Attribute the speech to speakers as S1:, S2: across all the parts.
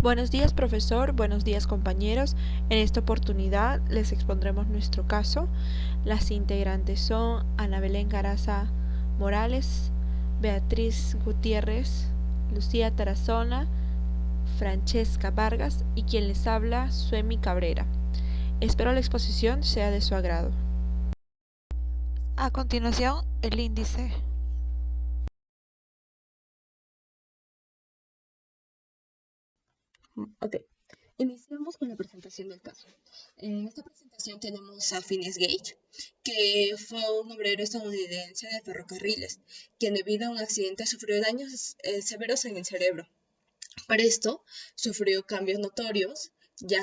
S1: Buenos días, profesor. Buenos días, compañeros. En esta oportunidad les expondremos nuestro caso. Las integrantes son Ana Belén Caraza Morales, Beatriz Gutiérrez, Lucía Tarazona, Francesca Vargas y quien les habla, Suemi Cabrera. Espero la exposición sea de su agrado.
S2: A continuación, el índice.
S3: Ok, iniciamos con la presentación del caso. En esta presentación tenemos a Phineas Gage, que fue un obrero estadounidense de ferrocarriles, quien debido a un accidente sufrió daños severos en el cerebro. Para esto, sufrió cambios notorios, ya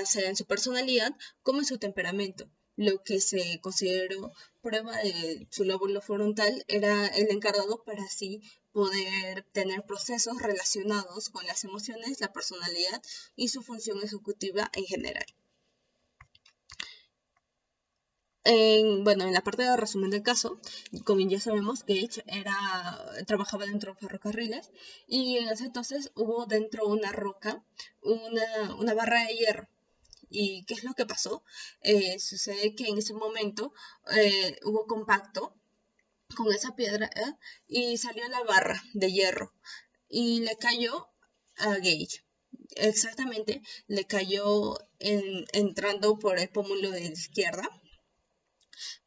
S3: sea en su personalidad como en su temperamento. Lo que se consideró prueba de su lóbulo frontal era el encargado para así poder tener procesos relacionados con las emociones, la personalidad y su función ejecutiva en general. En la parte de resumen del caso, como ya sabemos, Gage trabajaba dentro de ferrocarriles y en ese entonces hubo dentro de una roca una barra de hierro. ¿Y qué es lo que pasó? Sucede que en ese momento hubo compacto con esa piedra y salió la barra de hierro y le cayó a Gage. Exactamente, le cayó entrando por el pómulo de la izquierda,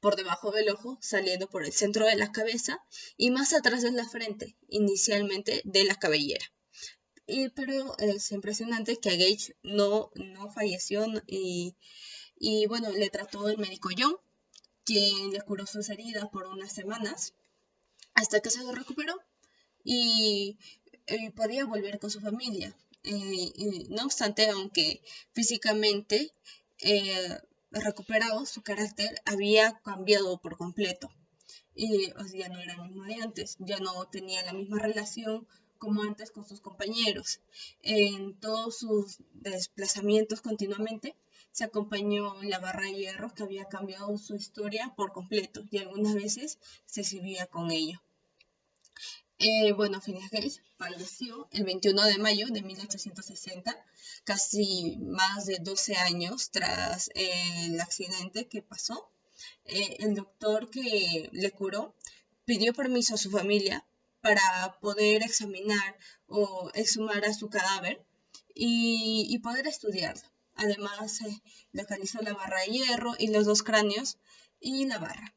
S3: por debajo del ojo, saliendo por el centro de la cabeza y más atrás de la frente, inicialmente de la cabellera. Pero es impresionante que a Gage no falleció y bueno, le trató el médico John, quien le curó sus heridas por unas semanas hasta que se recuperó y podía volver con su familia. No obstante, aunque físicamente recuperado, su carácter había cambiado por completo. Y ya no era el mismo de antes, ya no tenía la misma relación como antes con sus compañeros. En todos sus desplazamientos continuamente se acompañó la barra de hierro que había cambiado su historia por completo y algunas veces se subía con ello. Phineas Gage falleció el 21 de mayo de 1860, casi más de 12 años tras el accidente que pasó. El doctor que le curó pidió permiso a su familia para poder examinar o exhumar a su cadáver y poder estudiarlo. Además, localizó la barra de hierro y los dos cráneos y la barra.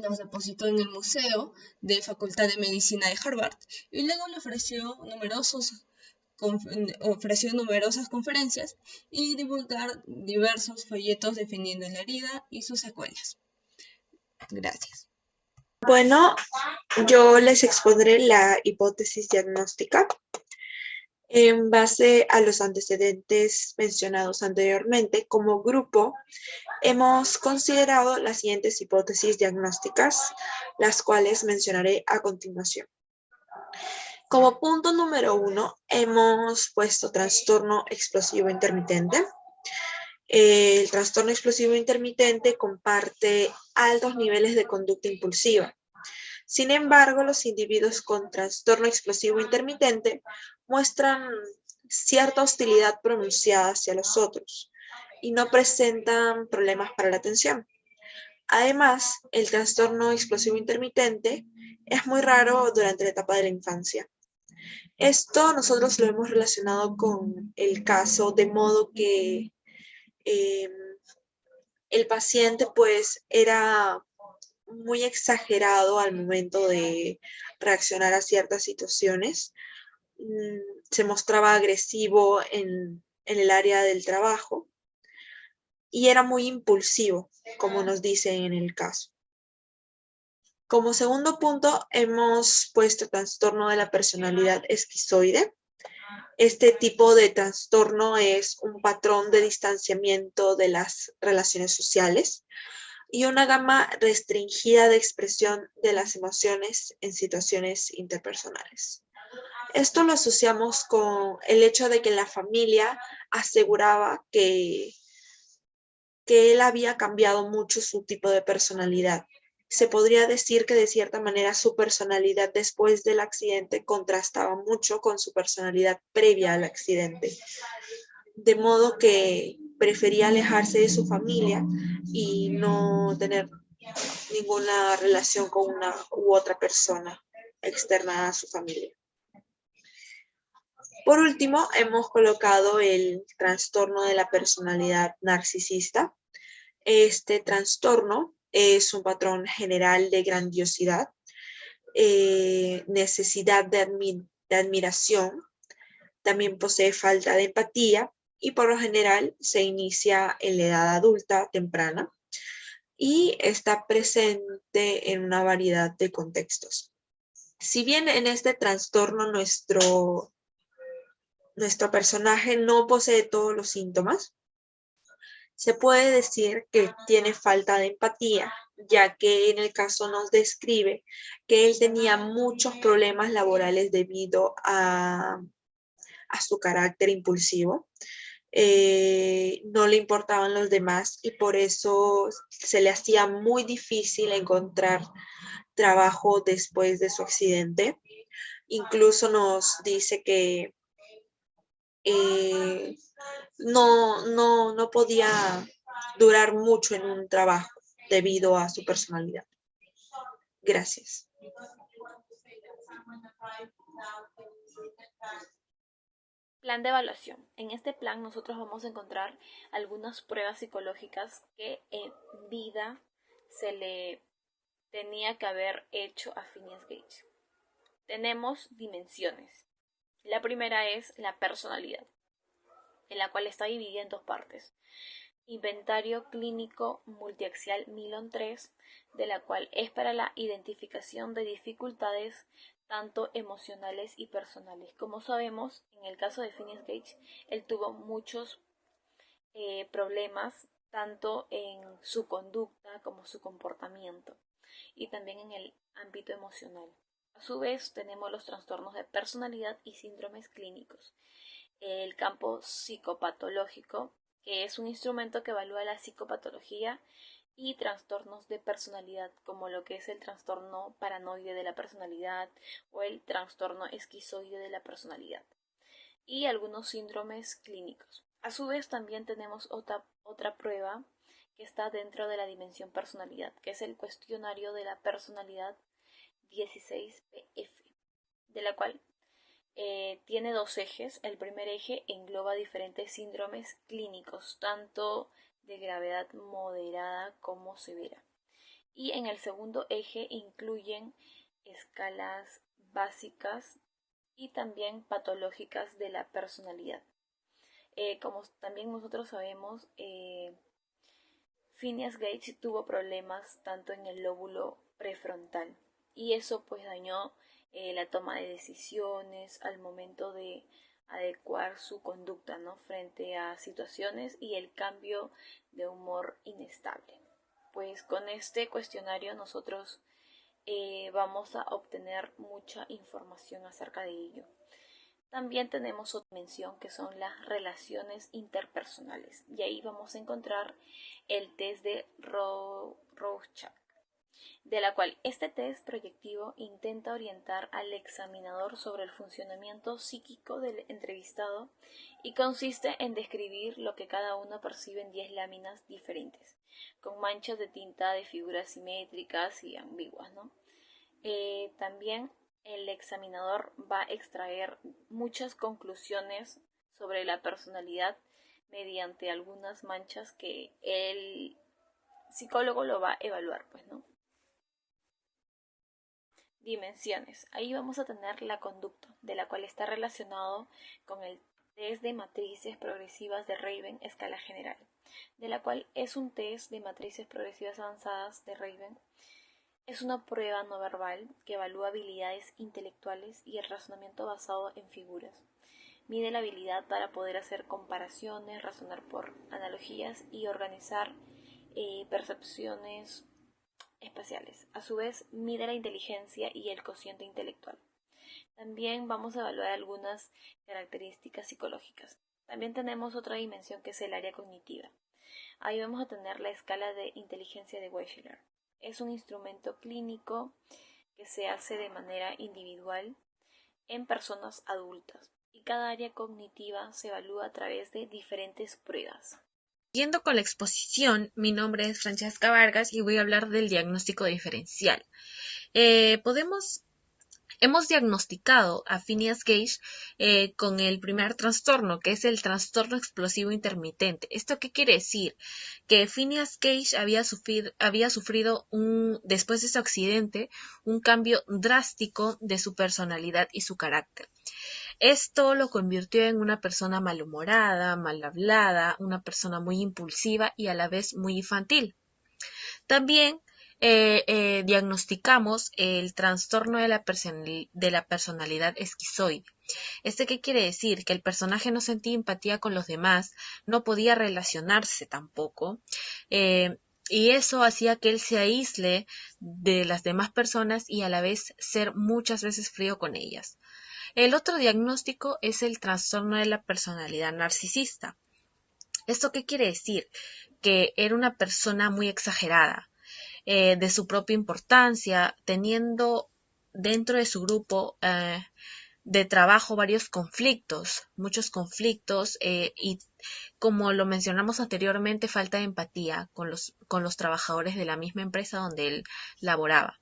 S3: Los depositó en el Museo de Facultad de Medicina de Harvard y luego le ofreció numerosas conferencias y divulgar diversos folletos defendiendo la herida y sus secuelas. Gracias.
S4: Bueno, yo les expondré la hipótesis diagnóstica. En base a los antecedentes mencionados anteriormente, como grupo, hemos considerado las siguientes hipótesis diagnósticas, las cuales mencionaré a continuación. Como punto número 1, hemos puesto trastorno explosivo intermitente. El trastorno explosivo intermitente comparte altos niveles de conducta impulsiva. Sin embargo, los individuos con trastorno explosivo intermitente muestran cierta hostilidad pronunciada hacia los otros y no presentan problemas para la atención. Además, el trastorno explosivo intermitente es muy raro durante la etapa de la infancia. Esto nosotros lo hemos relacionado con el caso, de modo que el paciente pues era muy exagerado al momento de reaccionar a ciertas situaciones. Se mostraba agresivo en el área del trabajo y era muy impulsivo, como nos dicen en el caso. Como segundo punto, hemos puesto trastorno de la personalidad esquizoide. Este tipo de trastorno es un patrón de distanciamiento de las relaciones sociales y una gama restringida de expresión de las emociones en situaciones interpersonales. Esto lo asociamos con el hecho de que la familia aseguraba que él había cambiado mucho su tipo de personalidad Se podría decir que de cierta manera su personalidad después del accidente contrastaba mucho con su personalidad previa al accidente, de modo que prefería alejarse de su familia y no tener ninguna relación con una u otra persona externa a su familia. Por último, hemos colocado el trastorno de la personalidad narcisista. Este trastorno es un patrón general de grandiosidad, necesidad de admiración, también posee falta de empatía y por lo general se inicia en la edad adulta temprana y está presente en una variedad de contextos. Si bien en este trastorno nuestro personaje no posee todos los síntomas, se puede decir que tiene falta de empatía, ya que en el caso nos describe que él tenía muchos problemas laborales debido a su carácter impulsivo. No le importaban los demás y por eso se le hacía muy difícil encontrar trabajo después de su accidente. Incluso nos dice que no podía durar mucho en un trabajo debido a su personalidad. Gracias.
S5: Plan de evaluación. En este plan nosotros vamos a encontrar algunas pruebas psicológicas que en vida se le tenía que haber hecho a Phineas Gage. Tenemos dimensiones. La primera es la personalidad, en la cual está dividida en dos partes. Inventario clínico multiaxial Milon 3, de la cual es para la identificación de dificultades tanto emocionales y personales. Como sabemos, en el caso de Phineas Gage, él tuvo muchos problemas tanto en su conducta como su comportamiento y también en el ámbito emocional. A su vez, tenemos los trastornos de personalidad y síndromes clínicos. El campo psicopatológico, que es un instrumento que evalúa la psicopatología y trastornos de personalidad, como lo que es el trastorno paranoide de la personalidad o el trastorno esquizoide de la personalidad, y algunos síndromes clínicos. A su vez, también tenemos otra prueba que está dentro de la dimensión personalidad, que es el cuestionario de la personalidad 16PF, de la cual tiene dos ejes. El primer eje engloba diferentes síndromes clínicos, tanto de gravedad moderada como severa. Y en el segundo eje incluyen escalas básicas y también patológicas de la personalidad. Como también nosotros sabemos, Phineas Gage tuvo problemas tanto en el lóbulo prefrontal y eso pues dañó la toma de decisiones al momento de adecuar su conducta, ¿no?, frente a situaciones y el cambio de humor inestable. Pues con este cuestionario nosotros vamos a obtener mucha información acerca de ello. También tenemos otra dimensión que son las relaciones interpersonales y ahí vamos a encontrar el test de Rorschach, de la cual este test proyectivo intenta orientar al examinador sobre el funcionamiento psíquico del entrevistado y consiste en describir lo que cada uno percibe en 10 láminas diferentes, con manchas de tinta de figuras simétricas y ambiguas, ¿no? También el examinador va a extraer muchas conclusiones sobre la personalidad mediante algunas manchas que el psicólogo lo va a evaluar, pues, ¿no? Dimensiones. Ahí vamos a tener la conducta, de la cual está relacionado con el test de matrices progresivas de Raven escala general, de la cual es un test de matrices progresivas avanzadas de Raven. Es una prueba no verbal que evalúa habilidades intelectuales y el razonamiento basado en figuras. Mide la habilidad para poder hacer comparaciones, razonar por analogías y organizar percepciones espaciales. A su vez, mide la inteligencia y el cociente intelectual. También vamos a evaluar algunas características psicológicas. También tenemos otra dimensión que es el área cognitiva. Ahí vamos a tener la escala de inteligencia de Wechsler. Es un instrumento clínico que se hace de manera individual en personas adultas y cada área cognitiva se evalúa a través de diferentes pruebas.
S6: Siguiendo con la exposición, mi nombre es Francesca Vargas y voy a hablar del diagnóstico diferencial. Hemos diagnosticado a Phineas Gage con el primer trastorno, que es el trastorno explosivo intermitente. ¿Esto qué quiere decir? Que Phineas Gage había sufrido después de ese accidente, un cambio drástico de su personalidad y su carácter. Esto lo convirtió en una persona malhumorada, mal hablada, una persona muy impulsiva y a la vez muy infantil. También diagnosticamos el trastorno de la personalidad esquizoide. ¿Qué quiere decir? Que el personaje no sentía empatía con los demás, no podía relacionarse tampoco, y eso hacía que él se aísle de las demás personas y a la vez ser muchas veces frío con ellas. El otro diagnóstico es el trastorno de la personalidad narcisista. ¿Esto qué quiere decir? Que era una persona muy exagerada, de su propia importancia, teniendo dentro de su grupo de trabajo muchos conflictos y como lo mencionamos anteriormente, falta de empatía con los trabajadores de la misma empresa donde él laboraba.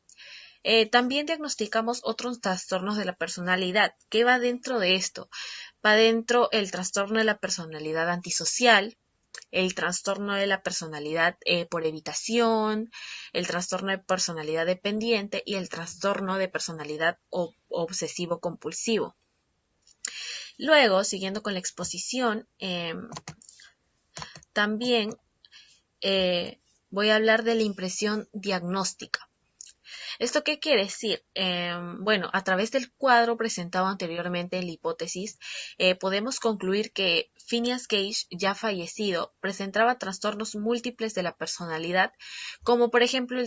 S6: También diagnosticamos otros trastornos de la personalidad. ¿Qué va dentro de esto? Va dentro el trastorno de la personalidad antisocial, el trastorno de la personalidad por evitación, el trastorno de personalidad dependiente y el trastorno de personalidad obsesivo-compulsivo. Luego, siguiendo con la exposición, también voy a hablar de la impresión diagnóstica. ¿Esto qué quiere decir? A través del cuadro presentado anteriormente en la hipótesis, podemos concluir que Phineas Gage, ya fallecido, presentaba trastornos múltiples de la personalidad, como por ejemplo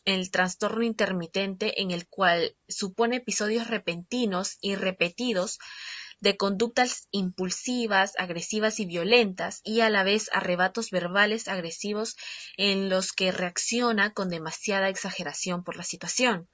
S6: el trastorno intermitente, en el cual supone episodios repentinos y repetidos de conductas impulsivas, agresivas y violentas, y a la vez arrebatos verbales agresivos en los que reacciona con demasiada exageración por la situación.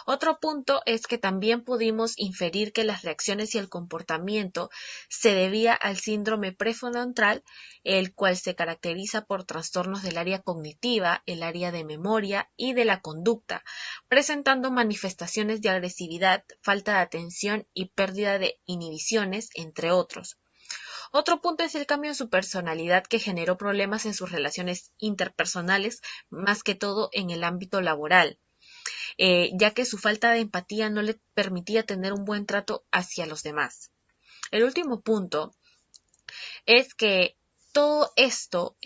S6: Otro punto es que también pudimos inferir que las reacciones y el comportamiento se debía al síndrome prefrontal, el cual se caracteriza por trastornos del área cognitiva, el área de memoria y de la conducta, presentando manifestaciones de agresividad, falta de atención y pérdida de inhibiciones, entre otros. Otro punto es el cambio en su personalidad que generó problemas en sus relaciones interpersonales, más que todo en el ámbito laboral. Ya que su falta de empatía no le permitía tener un buen trato hacia los demás. El último punto es que todo esto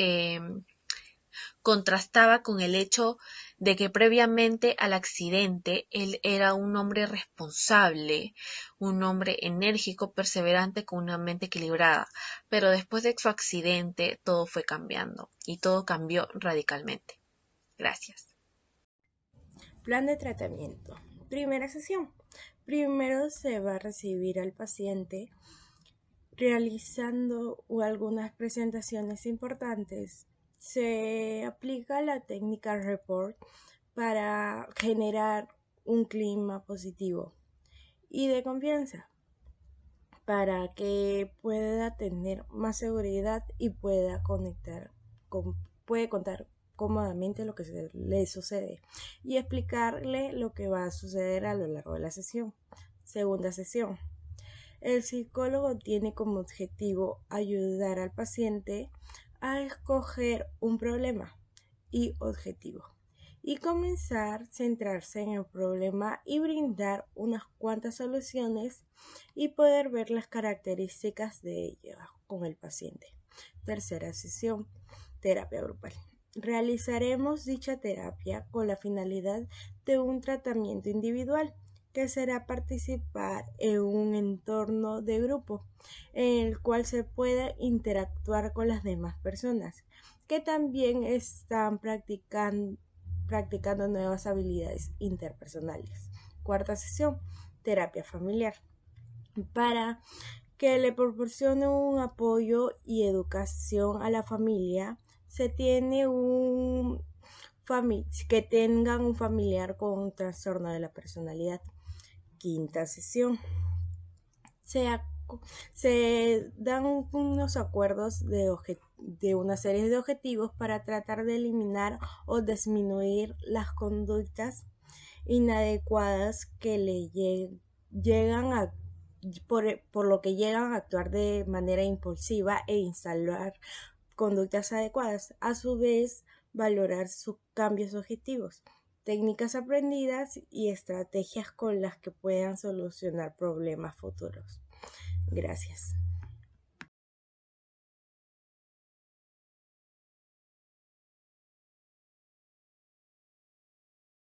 S6: contrastaba con el hecho de que previamente al accidente él era un hombre responsable, un hombre enérgico, perseverante, con una mente equilibrada, pero después de su accidente todo fue cambiando y todo cambió radicalmente. Gracias.
S7: Plan de tratamiento. Primera sesión. Primero se va a recibir al paciente realizando algunas presentaciones importantes. Se aplica la técnica REPORT para generar un clima positivo y de confianza para que pueda tener más seguridad y puede contar cómodamente lo que le sucede y explicarle lo que va a suceder a lo largo de la sesión. Segunda sesión. El psicólogo tiene como objetivo ayudar al paciente a escoger un problema y objetivo y comenzar a centrarse en el problema y brindar unas cuantas soluciones y poder ver las características de ella con el paciente. Tercera sesión, terapia grupal. Realizaremos dicha terapia con la finalidad de un tratamiento individual que será participar en un entorno de grupo en el cual se pueda interactuar con las demás personas que también están practicando nuevas habilidades interpersonales. Cuarta sesión, terapia familiar, para que le proporcione un apoyo y educación a la familia. Se tiene un que tengan un familiar con un trastorno de la personalidad. Quinta sesión. Se dan unos acuerdos de una serie de objetivos para tratar de eliminar o disminuir las conductas inadecuadas que llegan a por lo que llegan a actuar de manera impulsiva e instalar conductas adecuadas. A su vez, valorar sus cambios objetivos, técnicas aprendidas y estrategias con las que puedan solucionar problemas futuros. Gracias.